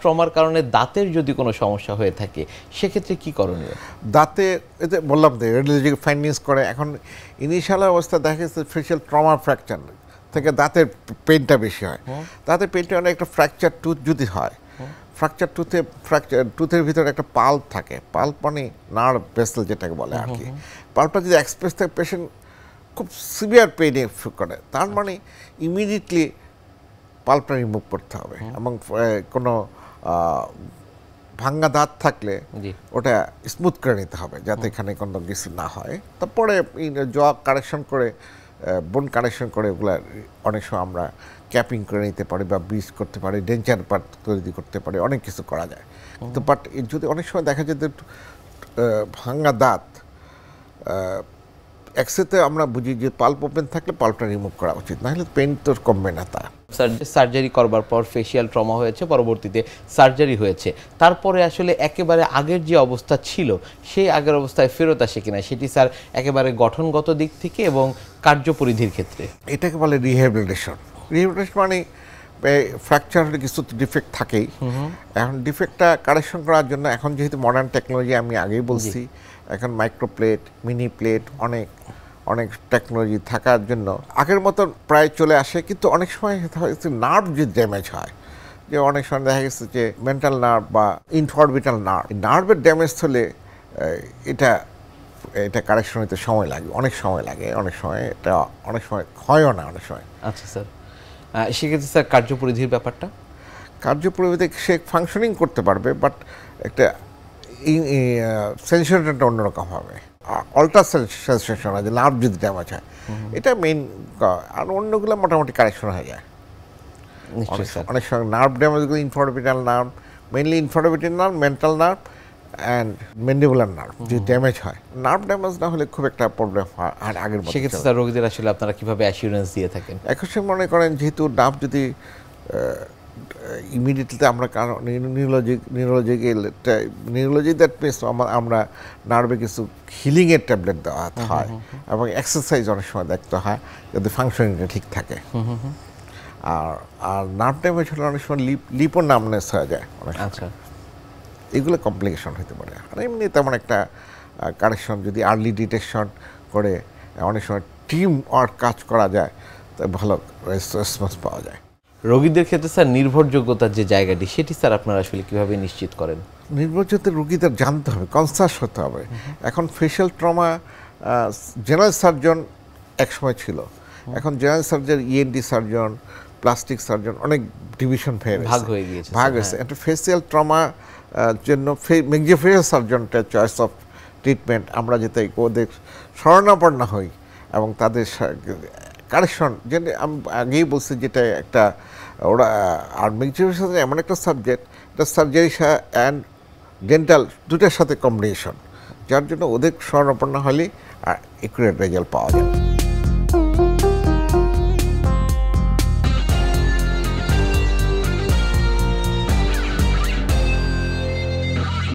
ট্রমার কারণে দাঁতের যদি কোনো সমস্যা হয়ে থাকে সেক্ষেত্রে কি করণীয়? দাঁতে এতে বললাম তো রেডিওলজি ফাইন্ডিংস করে এখন ইনিশিয়াল অবস্থা দেখা যাচ্ছে ফেশিয়াল ট্রমা ফ্র্যাকচার থেকে দাঁতের পেনটা বেশি হয়। দাঁতের পেনটা অনেক একটা ফ্র্যাকচার টুথ যদি হয়, টুথের ভিতরে একটা পাল্প থাকে, পাল্প মানে নার্ভ ভেসেল যেটাকে বলে আর কি। পাল্পটা যদি এক্সপ্রেস থাকে পেশেন্ট খুব সিভিয়ার পেইনে করে, তার মানে ইমিডিয়েটলি পাল্পটা রিমুভ করতে হবে এবং কোনো ভাঙ্গা দাঁত থাকলে ওটা স্মুথ করে নিতে হবে যাতে এখানে কোনো কিছু না হয়। তারপরে জ কারেকশন করে বোন কারেকশন করে ওগুলো অনেক সময় আমরা ক্যাপিং করে নিতে পারি বা ব্রিজ করতে পারি, ডেঞ্চার পার্ট তৈরি করতে পারি, অনেক কিছু করা যায়। কিন্তু বাট যদি অনেক সময় দেখা যায় যে ভাঙ্গা দাঁত এক্সেতে আমরা বুঝি যে পাল্প ওপেন থাকলে পাল্পটা রিমুভ করা উচিত, নাহলে পেন তো কমবে না। তা সার্জারি করবার পর ফেশিয়াল ট্রমা হয়েছে, পরবর্তীতে সার্জারি হয়েছে, তারপরে আসলে একেবারে আগের যে অবস্থা ছিল সেই আগের অবস্থায় ফেরত আসে কিনা সেটি স্যার একেবারে গঠনগত দিক থেকে এবং কার্যপরিধির ক্ষেত্রে? এটাকে বলে রিহ্যাবিলিটেশন। রিহ্যাবিলিটেশন মানে ফ্র্যাকচার হলে কিছু ডিফেক্ট থাকেই। এখন ডিফেক্টটা কারেকশন করার জন্য এখন যেহেতু মডার্ন টেকনোলজি, আমি আগেই বলছি, এখন মাইক্রোপ্লেট, মিনি প্লেট, অনেক টেকনোলজি থাকার জন্য আগের মতো প্রায় চলে আসে। কিন্তু অনেক সময় নার্ভ যে ড্যামেজ হয়, যে অনেক সময় দেখা গেছে যে মেন্টাল নার্ভ বা ইনফরবিটাল নার্ভের ড্যামেজ হলে এটা কারেকশন হতে সময় লাগে, অনেক সময় লাগে, অনেক সময় এটা অনেক সময় হয়ও না অনেক সময়। আচ্ছা স্যার, সেক্ষেত্রে স্যার কার্যপরিধির ব্যাপারটা? কার্যপরিধিতে সে ফাংশনিং করতে পারবে, বাট একটা সেন্সেশনটা অন্যরকম হবে, অল্টার সেন্সেশন আছে নার্ভ যদি ড্যামেজ হয়, এটা মেইন। আর অন্যগুলো মোটামুটি কারেকশন হয়ে যায়। অনেক সময় নার্ভ ড্যামেজগুলো infraorbital nerve, mainly infraorbital nerve, mental nerve and mandibular nerve যদি ড্যামেজ হয়, নার্ভ ড্যামেজ না হলে খুব একটা প্রবলেম হয় আর আগের মতো। সেক্ষেত্রে স্যার রোগীদের আসলে আপনারা কীভাবে অ্যাসিওরেন্স দিয়ে থাকেন? এখন সে মনে করেন যেহেতু নার্ভ যদি ইমিডিয়েটলি আমরা নিউরোলজি দ্যাট মিনস আমরা নার্ভে কিছু হিলিংয়ের ট্যাবলেট দেওয়া হয় এবং এক্সারসাইজ অনেক সময় দেখতে হয় যাতে ফাংশনিংটা ঠিক থাকে। আর নার্ভ ড্যামেজ হলে অনেক সময় লিপো নামনেস হয়ে যায় অনেক সময়, এগুলো কমপ্লিকেশন হতে পারে। আর এমনি তেমন একটা কারেকশন যদি আর্লি ডিটেকশন করে অনেক সময় টিম ওয়ার্ক কাজ করা যায়, তা ভালো রেসপন্স পাওয়া যায়। রোগীদের ক্ষেত্রে স্যার নির্ভরযোগ্যতার যে জায়গাটি সেটি স্যার আপনারা আসলে কীভাবে নিশ্চিত করেন? নির্ভরযোগ্যতা রোগীদের জানতে হবে, কনসাস হতে হবে। এখন ফেশিয়াল ট্রমা জেনারেল সার্জন একসময় ছিল, এখন general surgeon, ENT surgeon, plastic surgeon, অনেক ডিভিশন ভাগ হয়ে গিয়েছে। একটা ফেশিয়াল ট্রমা জন্য ম্যাক্সিফেশিয়াল সার্জনটা চয়েস অফ ট্রিটমেন্ট, আমরা যাতে ওদের শরণাপন্ন হই এবং তাদের কারেকশন, যে আমি আগেই বলছি যেটা একটা ওরা। আর ম্যাক্সিফেশিয়াল এমন একটা সাবজেক্ট, এটা সার্জারি অ্যান্ড ডেন্টাল দুটার সাথে কম্বিনেশন, যার জন্য ওদের শরণাপন্ন হলে আর একুরেট রেজাল্ট পাওয়া যায়।